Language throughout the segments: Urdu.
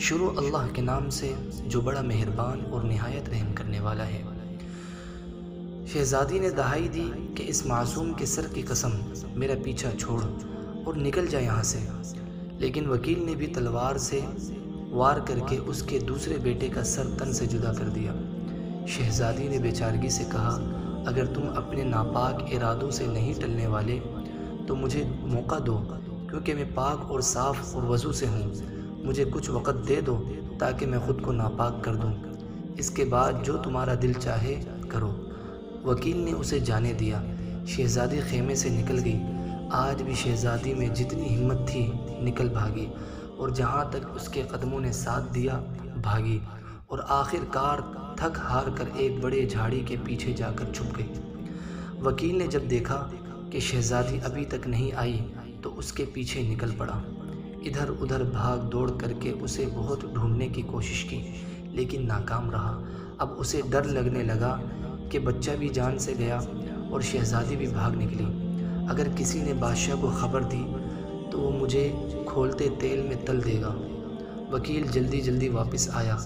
شروع اللہ کے نام سے جو بڑا مہربان اور نہایت رحم کرنے والا ہے۔ شہزادی نے دہائی دی کہ اس معصوم کے سر کی قسم، میرا پیچھا چھوڑ اور نکل جا یہاں سے۔ لیکن وکیل نے بھی تلوار سے وار کر کے اس کے دوسرے بیٹے کا سر تن سے جدا کر دیا۔ شہزادی نے بے چارگی سے کہا، اگر تم اپنے ناپاک ارادوں سے نہیں ٹلنے والے تو مجھے موقع دو، کیونکہ میں پاک اور صاف اور وضو سے ہوں۔ مجھے کچھ وقت دے دو تاکہ میں خود کو ناپاک کر دوں، اس کے بعد جو تمہارا دل چاہے کرو۔ وکیل نے اسے جانے دیا۔ شہزادی خیمے سے نکل گئی۔ آج بھی شہزادی میں جتنی ہمت تھی نکل بھاگی، اور جہاں تک اس کے قدموں نے ساتھ دیا بھاگی، اور آخر کار تھک ہار کر ایک بڑے جھاڑی کے پیچھے جا کر چھپ گئی۔ وکیل نے جب دیکھا کہ شہزادی ابھی تک نہیں آئی تو اس کے پیچھے نکل پڑا۔ ادھر ادھر بھاگ دوڑ کر کے اسے بہت ڈھونڈنے کی کوشش کی، لیکن ناکام رہا۔ اب اسے ڈر لگنے لگا کہ بچہ بھی جان سے گیا اور شہزادی بھی بھاگ نکلی۔ اگر کسی نے بادشاہ کو خبر دی تو وہ مجھے کھولتے تیل میں تل دے گا۔ وکیل جلدی جلدی واپس آیا،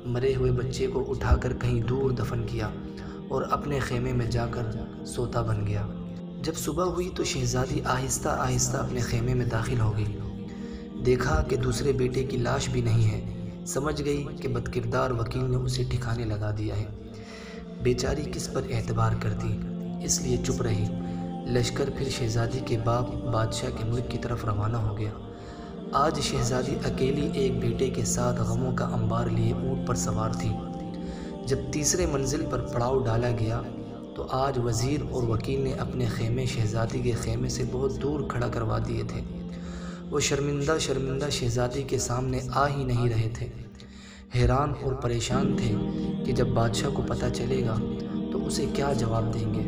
مرے ہوئے بچے کو اٹھا کر کہیں دور دفن کیا اور اپنے خیمے میں جا کر سوتا بن گیا۔ جب صبح ہوئی تو شہزادی آہستہ آہستہ اپنے خیمے میں داخل ہو گئی۔ دیکھا کہ دوسرے بیٹے کی لاش بھی نہیں ہے۔ سمجھ گئی کہ بدکردار وکیل نے اسے ٹھکانے لگا دیا ہے۔ بیچاری کس پر اعتبار کرتی، اس لیے چپ رہی۔ لشکر پھر شہزادی کے باپ بادشاہ کے ملک کی طرف روانہ ہو گیا۔ آج شہزادی اکیلی ایک بیٹے کے ساتھ غموں کا انبار لیے اونٹ پر سوار تھی۔ جب تیسرے منزل پر پڑاؤ ڈالا گیا تو آج وزیر اور وکیل نے اپنے خیمے شہزادی کے خیمے سے بہت دور کھڑا کروا دیے تھے۔ وہ شرمندہ شرمندہ شہزادی کے سامنے آ ہی نہیں رہے تھے۔ حیران اور پریشان تھے کہ جب بادشاہ کو پتہ چلے گا تو اسے کیا جواب دیں گے۔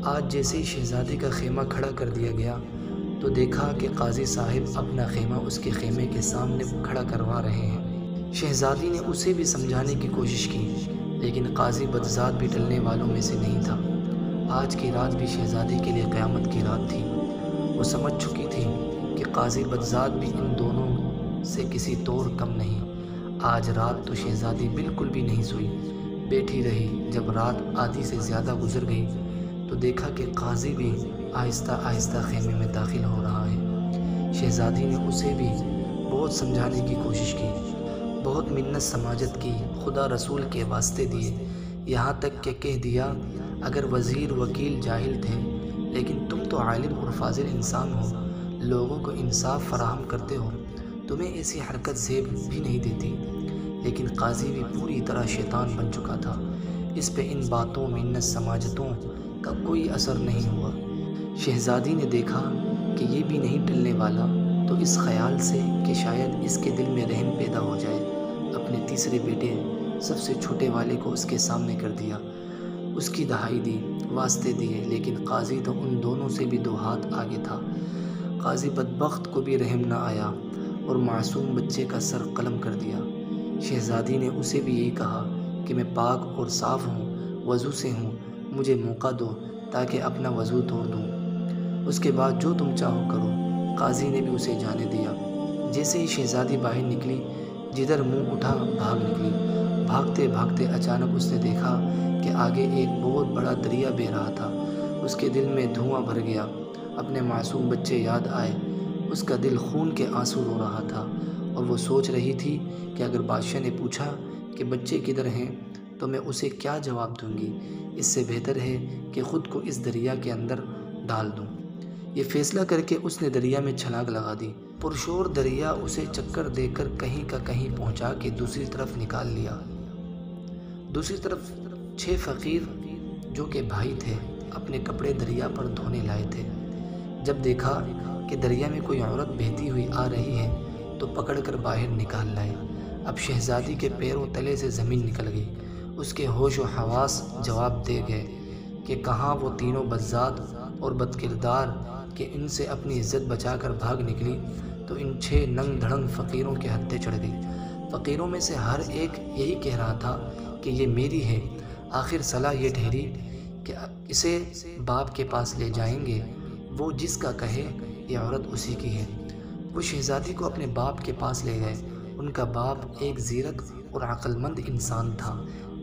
آج جیسے ہی شہزادی کا خیمہ کھڑا کر دیا گیا تو دیکھا کہ قاضی صاحب اپنا خیمہ اس کے خیمے کے سامنے کھڑا کروا رہے ہیں۔ شہزادی نے اسے بھی سمجھانے کی کوشش کی، لیکن قاضی بدذات بھی ٹلنے والوں میں سے نہیں تھا۔ آج کی رات بھی شہزادی کے لیے قیامت کی رات تھی۔ وہ سمجھ چکی تھی کہ قاضی بدذات بھی ان دونوں سے کسی طور کم نہیں۔ آج رات تو شہزادی بالکل بھی نہیں سوئی، بیٹھی رہی۔ جب رات آدھی سے زیادہ گزر گئی تو دیکھا کہ قاضی بھی آہستہ آہستہ خیمے میں داخل ہو رہا ہے۔ شہزادی نے اسے بھی بہت سمجھانے کی کوشش کی، بہت منت سماجت کی، خدا رسول کے واسطے دیے، یہاں تک کہ کہہ دیا، اگر وزیر وکیل جاہل تھے لیکن تم تو عالم اور فاضل انسان ہو، لوگوں کو انصاف فراہم کرتے ہو، تمہیں ایسی حرکت زیب بھی نہیں دیتی۔ لیکن قاضی بھی پوری طرح شیطان بن چکا تھا۔ اس پہ ان باتوں منت سماجتوں کا کوئی اثر نہیں ہوا۔ شہزادی نے دیکھا کہ یہ بھی نہیں ٹلنے والا تو اس خیال سے کہ شاید اس کے دل میں رحم پیدا ہو جائے، اپنے تیسرے بیٹے سب سے چھوٹے والے کو اس کے سامنے کر دیا، اس کی دہائی دی، واسطے دیے، لیکن قاضی تو ان دونوں سے بھی 2 ہاتھ آگے تھا۔ قاضی بدبخت کو بھی رحم نہ آیا اور معصوم بچے کا سر قلم کر دیا۔ شہزادی نے اسے بھی یہی کہا کہ میں پاک اور صاف ہوں، وضو سے ہوں، مجھے موقع دو تاکہ اپنا وضو توڑ دوں، اس کے بعد جو تم چاہو کرو۔ قاضی نے بھی اسے جانے دیا۔ جیسے ہی شہزادی باہر نکلی، جدھر منہ اٹھا بھاگ نکلی۔ بھاگتے بھاگتے اچانک اس نے دیکھا کہ آگے ایک بہت بڑا دریا بہہ رہا تھا۔ اس کے دل میں دھواں بھر گیا، اپنے معصوم بچے یاد آئے، اس کا دل خون کے آنسو رو رہا تھا، اور وہ سوچ رہی تھی کہ اگر بادشاہ نے پوچھا کہ بچے کدھر ہیں تو میں اسے کیا جواب دوں گی، اس سے بہتر ہے کہ خود کو اس دریا کے اندر ڈال دوں۔ یہ فیصلہ کر کے اس نے دریا میں چھلانگ لگا دی۔ پرشور دریا اسے چکر دے کر کہیں کا کہیں پہنچا کے دوسری طرف نکال لیا۔ دوسری طرف 6 فقیر جو کہ بھائی تھے اپنے کپڑے دریا پر دھونے لائے تھے۔ جب دیکھا کہ دریا میں کوئی عورت بہتی ہوئی آ رہی ہے تو پکڑ کر باہر نکال لائے۔ اب شہزادی کے پیروں تلے سے زمین نکل گئی۔ اس کے ہوش و حواس جواب دے گئے کہ کہاں وہ تینوں بدذات اور بدکردار کہ ان سے اپنی عزت بچا کر بھاگ نکلی تو ان 6 ننگ دھڑنگ فقیروں کے ہتھے چڑھ گئی۔ فقیروں میں سے ہر ایک یہی کہہ رہا تھا کہ یہ میری ہے۔ آخر صلاح یہ ٹھہری کہ اسے باپ کے پاس لے جائیں گے، وہ جس کا کہے یہ عورت اسی کی ہے۔ وہ شہزادی کو اپنے باپ کے پاس لے گئے ان کا باپ ایک زیرک اور عقل مند انسان تھا۔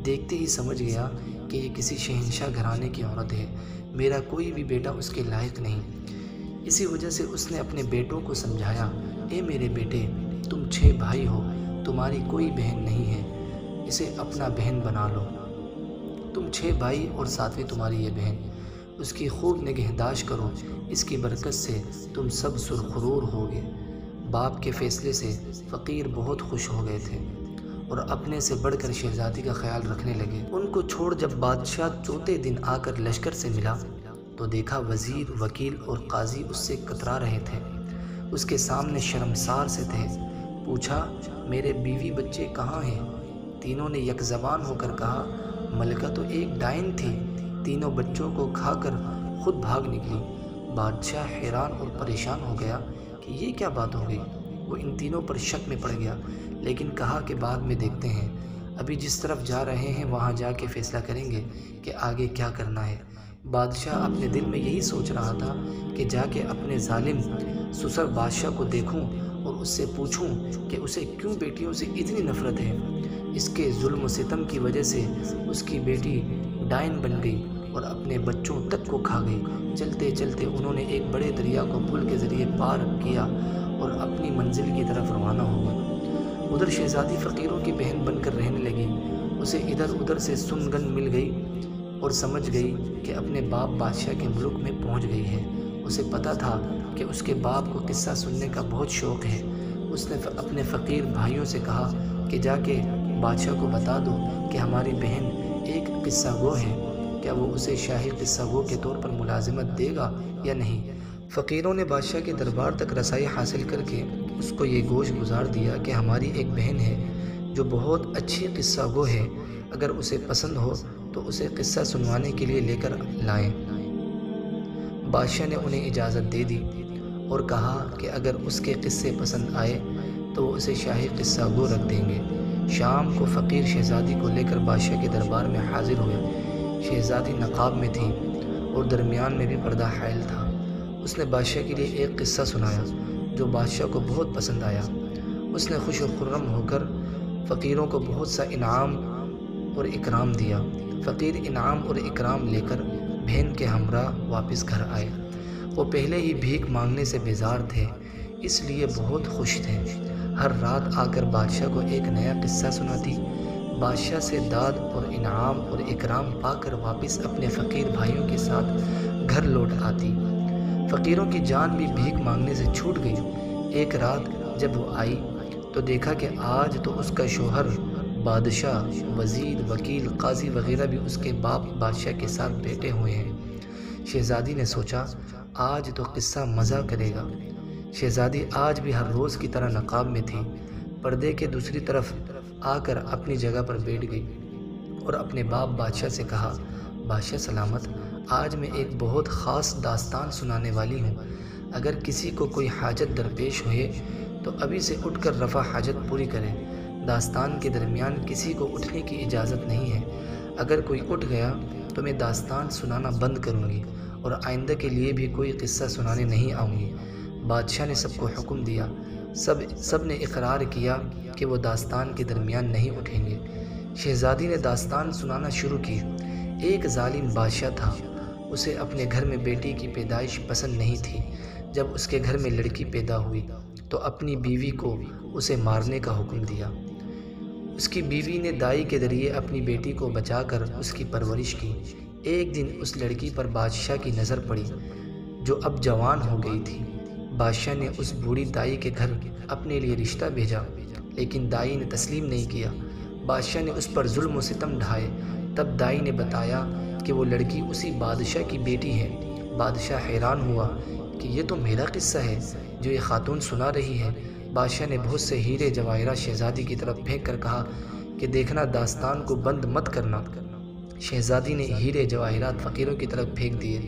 دیکھتے ہی سمجھ گیا کہ یہ کسی شہنشاہ گھرانے کی عورت ہے، میرا کوئی بھی بیٹا اس کے لائق نہیں۔ اسی وجہ سے اس نے اپنے بیٹوں کو سمجھایا، اے میرے بیٹے، تم 6 بھائی ہو، تمہاری کوئی بہن نہیں ہے، اسے اپنا بہن بنا لو۔ تم 6 بھائی اور 7ویں تمہاری یہ بہن، اس کی خوب نگہداشت کرو، اس کی برکت سے تم سب سرخرور ہوگے۔ باپ کے فیصلے سے فقیر بہت خوش ہو گئے تھے اور اپنے سے بڑھ کر شہزادی کا خیال رکھنے لگے۔ ان کو چھوڑ جب بادشاہ چوتھے دن آ کر لشکر سے ملا تو دیکھا وزیر، وکیل اور قاضی اس سے کترا رہے تھے، اس کے سامنے شرمسار سے تھے۔ پوچھا، میرے بیوی بچے کہاں ہیں؟ تینوں نے یک زبان ہو کر کہا، ملکہ تو ایک ڈائن تھی، تینوں بچوں کو کھا کر خود بھاگ نکلی۔ بادشاہ حیران اور پریشان ہو گیا کہ یہ کیا بات ہو گئی۔ وہ ان تینوں پر شک میں پڑ گیا، لیکن کہا کہ بعد میں دیکھتے ہیں، ابھی جس طرف جا رہے ہیں وہاں جا کے فیصلہ کریں گے کہ آگے کیا کرنا ہے۔ بادشاہ اپنے دل میں یہی سوچ رہا تھا کہ جا کے اپنے ظالم سسر بادشاہ کو دیکھوں اور اس سے پوچھوں کہ اسے کیوں بیٹیوں سے اتنی نفرت ہے۔ اس کے ظلم و ستم کی وجہ سے اس کی بیٹی ڈائن بن گئی اور اپنے بچوں تک کو کھا گئی۔ چلتے چلتے انہوں نے ایک بڑے دریا کو پل کے ذریعے پار کیا اور اپنی منزل کی طرف روانہ ہو گئے۔ ادھر شہزادی فقیروں کی بہن بن کر رہنے لگی، اسے ادھر ادھر سے سنگن مل گئی اور سمجھ گئی کہ اپنے باپ بادشاہ کے ملک میں پہنچ گئی ہے۔ اسے پتہ تھا کہ اس کے باپ کو قصہ سننے کا بہت شوق ہے۔ اس نے اپنے فقیر بھائیوں سے کہا کہ جا کے بادشاہ کو بتا دو کہ ہماری بہن ایک قصہ گو ہے، کیا وہ اسے شاہی قصہ گو کے طور پر ملازمت دے گا یا نہیں۔ فقیروں نے بادشاہ کے دربار تک رسائی حاصل کر کے اس کو یہ گوش گزار دیا کہ ہماری ایک بہن ہے جو بہت اچھی قصہ گو ہے، اگر اسے پسند ہو تو اسے قصہ سنوانے کے لیے لے کر لائیں۔ بادشاہ نے انہیں اجازت دے دی اور کہا کہ اگر اس کے قصے پسند آئے تو وہ اسے شاہی قصہ گو رکھ دیں گے۔ شام کو فقیر شہزادی کو لے کر بادشاہ کے دربار میں حاضر ہوئے۔ شہزادی نقاب میں تھی اور درمیان میں بھی پردہ حائل تھا۔ اس نے بادشاہ کے لیے ایک قصہ سنایا جو بادشاہ کو بہت پسند آیا۔ اس نے خوش و خرم ہو کر فقیروں کو بہت سا انعام اور اکرام دیا۔ فقیر انعام اور اکرام لے کر بہن کے ہمراہ واپس گھر آئے۔ وہ پہلے ہی بھیک مانگنے سے بیزار تھے، اس لیے بہت خوش تھے۔ ہر رات آ کر بادشاہ کو ایک نیا قصہ سناتی، بادشاہ سے داد اور انعام اور اکرام پا کر واپس اپنے فقیر بھائیوں کے ساتھ گھر لوٹ آتی۔ فقیروں کی جان بھی بھیک مانگنے سے چھوٹ گئی۔ ایک رات جب وہ آئی تو دیکھا کہ آج تو اس کا شوہر بادشاہ، وزیر، وکیل، قاضی وغیرہ بھی اس کے باپ بادشاہ کے ساتھ بیٹھے ہوئے ہیں۔ شہزادی نے سوچا آج تو قصہ مزہ کرے گا۔ شہزادی آج بھی ہر روز کی طرح نقاب میں تھی، پردے کے دوسری طرف آ کر اپنی جگہ پر بیٹھ گئی اور اپنے باپ بادشاہ سے کہا، بادشاہ سلامت، آج میں ایک بہت خاص داستان سنانے والی ہوں۔ اگر کسی کو کوئی حاجت درپیش ہوئے تو ابھی سے اٹھ کر رفع حاجت پوری کرے۔ داستان کے درمیان کسی کو اٹھنے کی اجازت نہیں ہے۔ اگر کوئی اٹھ گیا تو میں داستان سنانا بند کروں گی اور آئندہ کے لیے بھی کوئی قصہ سنانے نہیں آؤں گی۔ بادشاہ نے سب کو حکم دیا۔ سب نے اقرار کیا کہ وہ داستان کے درمیان نہیں اٹھیں گے۔ شہزادی نے داستان سنانا شروع کی۔ ایک ظالم بادشاہ تھا، اسے اپنے گھر میں بیٹی کی پیدائش پسند نہیں تھی۔ جب اس کے گھر میں لڑکی پیدا ہوئی تو اپنی بیوی کو اسے مارنے کا حکم دیا۔ اس کی بیوی نے دائی کے ذریعے اپنی بیٹی کو بچا کر اس کی پرورش کی۔ ایک دن اس لڑکی پر بادشاہ کی نظر پڑی جو اب جوان ہو گئی تھی۔ بادشاہ نے اس بوڑھی دائی کے گھر اپنے لیے رشتہ بھیجا، لیکن دائی نے تسلیم نہیں کیا۔ بادشاہ نے اس پر ظلم و ستم ڈھائے۔ تب دائی نے بتایا کہ وہ لڑکی اسی بادشاہ کی بیٹی ہے۔ بادشاہ حیران ہوا کہ یہ تو میرا قصہ ہے جو یہ خاتون سنا رہی ہے۔ بادشاہ نے بہت سے ہیرے جواہرات شہزادی کی طرف پھینک کر کہا کہ دیکھنا داستان کو بند مت کرنا۔ شہزادی نے ہیرے جواہرات فقیروں کی طرف پھینک دیے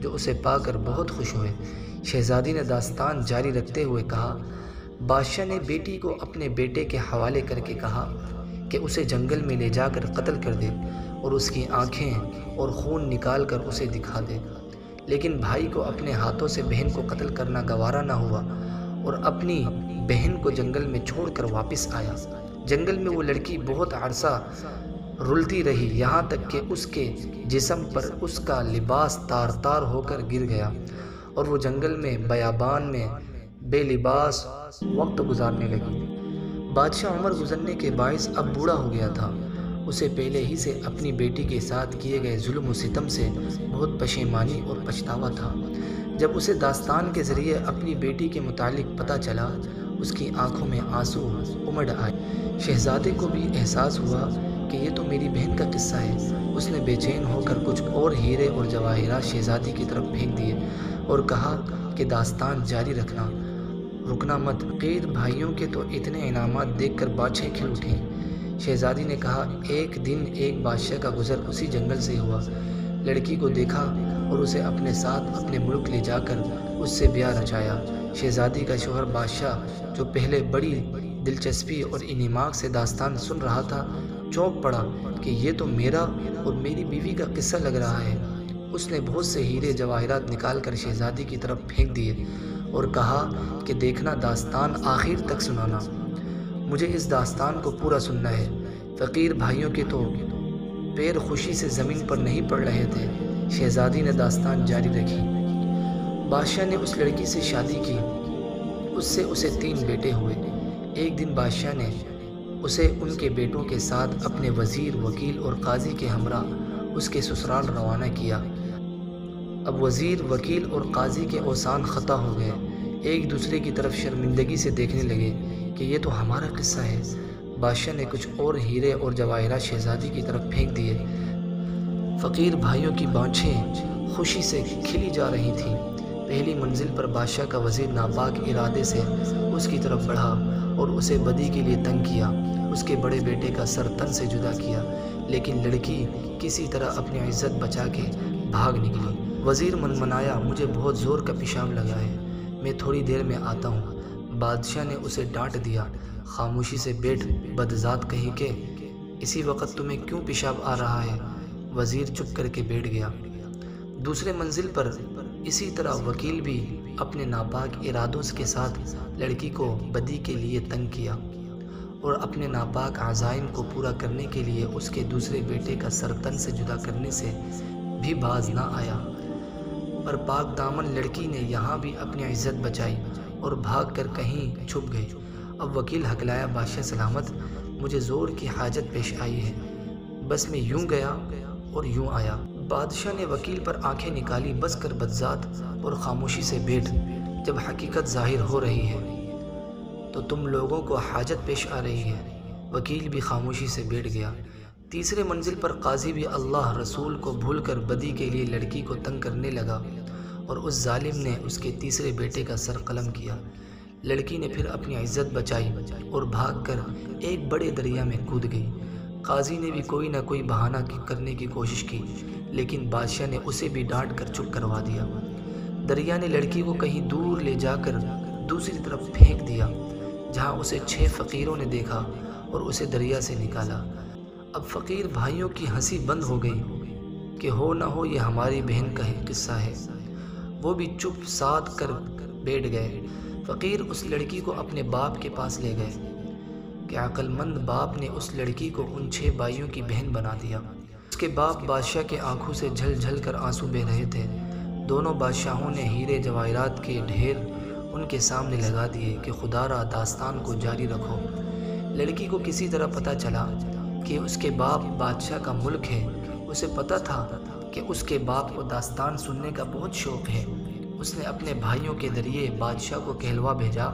جو اسے پا کر بہت خوش ہوئے۔ شہزادی نے داستان جاری رکھتے ہوئے کہا، بادشاہ نے بیٹی کو اپنے بیٹے کے حوالے کر کے کہا کہ اسے جنگل میں لے جا کر قتل کر دے اور اس کی آنکھیں اور خون نکال کر اسے دکھا دے۔ لیکن بھائی کو اپنے ہاتھوں سے بہن کو قتل کرنا گوارا نہ ہوا اور اپنی بہن کو جنگل میں چھوڑ کر واپس آیا۔ جنگل میں وہ لڑکی بہت عرصہ رلتی رہی، یہاں تک کہ اس کے جسم پر اس کا لباس تار تار ہو کر گر گیا اور وہ جنگل میں بیابان میں بے لباس وقت گزارنے لگی۔ بادشاہ عمر گزرنے کے باعث اب بوڑھا ہو گیا تھا۔ اسے پہلے ہی سے اپنی بیٹی کے ساتھ کیے گئے ظلم و ستم سے بہت پشیمانی اور پچھتاوا تھا۔ جب اسے داستان کے ذریعے اپنی بیٹی کے متعلق پتہ چلا، اس کی آنکھوں میں آنسو امڑ آئے۔ شہزادے کو بھی احساس ہوا کہ یہ تو میری بہن کا قصہ ہے۔ اس نے بے چین ہو کر کچھ اور ہیرے اور جواہرات شہزادی کی طرف پھینک دیے اور کہا کہ داستان جاری رکھنا، رکنا مت۔ فقیر بھائیوں کے تو اتنے انعامات دیکھ کر بادشاہ کھل اٹھیں۔ شہزادی نے کہا، ایک دن ایک بادشاہ کا گزر اسی جنگل سے ہوا۔ لڑکی کو دیکھا اور اسے اپنے ساتھ اپنے ملک لے جا کر اس سے بیاہ رچایا۔ شہزادی کا شوہر بادشاہ، جو پہلے بڑی دلچسپی اور انہماک سے داستان سن رہا تھا، چونک پڑا کہ یہ تو میرا اور میری بیوی کا قصہ لگ رہا ہے۔ اس نے بہت سے ہیرے جواہرات نکال کر شہزادی کی طرف پھینک دیے اور کہا کہ دیکھنا، داستان آخر تک سنانا، مجھے اس داستان کو پورا سننا ہے۔ فقیر بھائیوں کے تو پیر خوشی سے زمین پر نہیں پڑ رہے تھے۔ شہزادی نے داستان جاری رکھی۔ بادشاہ نے اس لڑکی سے شادی کی، اس سے اسے 3 بیٹے ہوئے۔ ایک دن بادشاہ نے اسے ان کے بیٹوں کے ساتھ اپنے وزیر، وکیل اور قاضی کے ہمراہ اس کے سسرال روانہ کیا۔ اب وزیر، وکیل اور قاضی کے اوسان خطا ہو گئے، ایک دوسرے کی طرف شرمندگی سے دیکھنے لگے کہ یہ تو ہمارا قصہ ہے۔ بادشاہ نے کچھ اور ہیرے اور جواہرات شہزادی کی طرف پھینک دیے۔ فقیر بھائیوں کی بانچھیں خوشی سے کھلی جا رہی تھیں۔ پہلی منزل پر بادشاہ کا وزیر ناپاک ارادے سے اس کی طرف بڑھا اور اسے بدی کے لیے تنگ کیا۔ اس کے بڑے بیٹے کا سر تن سے جدا کیا، لیکن لڑکی کسی طرح اپنی عزت بچا کے بھاگ نکلی۔ وزیر منمنایا، مجھے بہت زور کا پیشاب لگا ہے، میں تھوڑی دیر میں آتا ہوں۔ بادشاہ نے اسے ڈانٹ دیا، خاموشی سے بیٹھ، بدذات کہیں کے، اسی وقت تمہیں کیوں پیشاب آ رہا ہے؟ وزیر چپ کر کے بیٹھ گیا۔ دوسرے منزل پر اسی طرح وکیل بھی اپنے ناپاک ارادوں کے ساتھ لڑکی کو بدی کے لیے تنگ کیا اور اپنے ناپاک عزائم کو پورا کرنے کے لیے اس کے دوسرے بیٹے کا سر تن سے جدا کرنے سے بھی باز نہ آیا۔ پر پاک دامن لڑکی نے یہاں بھی اپنی عزت بچائی اور بھاگ کر کہیں چھپ گئی۔ اب وکیل ہکلایا، بادشاہ سلامت، مجھے زور کی حاجت پیش آئی ہے، بس میں یوں گیا اور یوں آیا۔ بادشاہ نے وکیل پر آنکھیں نکالی، بس کر بدذات، اور خاموشی سے بیٹھ، جب حقیقت ظاہر ہو رہی ہے تو تم لوگوں کو حاجت پیش آ رہی ہے۔ وکیل بھی خاموشی سے بیٹھ گیا۔ تیسرے منزل پر قاضی بھی اللہ رسول کو بھول کر بدی کے لیے لڑکی کو تنگ کرنے لگا اور اس ظالم نے اس کے تیسرے بیٹے کا سر قلم کیا۔ لڑکی نے پھر اپنی عزت بچائی اور بھاگ کر ایک بڑے دریا میں کود گئی۔ قاضی نے بھی کوئی نہ کوئی بہانہ کرنے کی کوشش کی، لیکن بادشاہ نے اسے بھی ڈانٹ کر چپ کروا دیا۔ دریا نے لڑکی کو کہیں دور لے جا کر دوسری طرف پھینک دیا، جہاں اسے 6 فقیروں نے دیکھا اور اسے دریا سے نکالا۔ اب فقیر بھائیوں کی ہنسی بند ہو گئی کہ ہو نہ ہو یہ ہماری بہن کا ہی قصہ ہے۔ وہ بھی چپ سادھ کر بیٹھ گئے۔ فقیر اس لڑکی کو اپنے باپ کے پاس لے گئے کہ عقل مند باپ نے اس لڑکی کو ان 6 بھائیوں کی بہن بنا دیا۔ اس کے باپ بادشاہ کے آنکھوں سے جھل جھل کر آنسو بہہ رہے تھے۔ دونوں بادشاہوں نے ہیرے جواہرات کے ڈھیر ان کے سامنے لگا دیے کہ خدا را داستان کو جاری رکھو۔ لڑکی کو کسی طرح پتہ چلا کہ اس کے باپ بادشاہ کا ملک ہے۔ اسے پتہ تھا کہ اس کے باپ کو داستان سننے کا بہت شوق ہے۔ اس نے اپنے بھائیوں کے ذریعے بادشاہ کو کہلوا بھیجا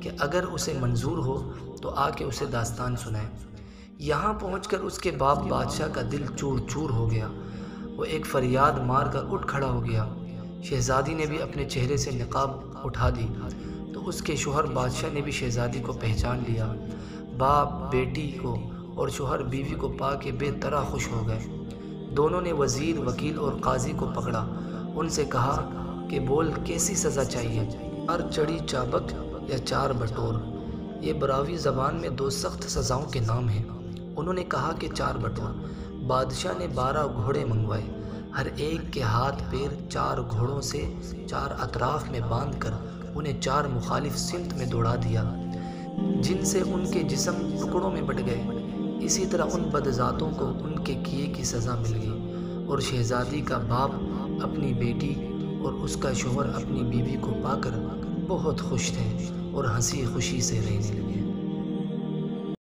کہ اگر اسے منظور ہو تو آ کے اسے داستان سنائے۔ یہاں پہنچ کر اس کے باپ بادشاہ کا دل چور چور ہو گیا۔ وہ ایک فریاد مار کر اٹھ کھڑا ہو گیا۔ شہزادی نے بھی اپنے چہرے سے نقاب اٹھا دی تو اس کے شوہر بادشاہ نے بھی شہزادی کو پہچان لیا۔ باپ بیٹی کو اور شوہر بیوی کو پا کے بے طرح خوش ہو گئے۔ دونوں نے وزیر، وکیل اور قاضی کو پکڑا۔ ان سے کہا کہ بول، کیسی سزا چاہیے؟ 4 چڑی چابک یا 4 بٹور؟ یہ براوی زبان میں 2 سخت سزاؤں کے نام ہیں۔ انہوں نے کہا کہ 4 بٹور۔ بادشاہ نے 12 گھوڑے منگوائے، ہر ایک کے ہاتھ پیر 4 گھوڑوں سے 4 اطراف میں باندھ کر انہیں 4 مخالف سمت میں دوڑا دیا۔ جن سے ان کے جسم ٹکڑوں میں بٹ گئے، اسی طرح ان بدذاتوں کو ان کے کیے کی سزا مل گئی، اور شہزادی کا باپ اپنی بیٹی اور اس کا شوہر اپنی بیوی کو پا کر بہت خوش تھے اور ہنسی خوشی سے رہنے لگے۔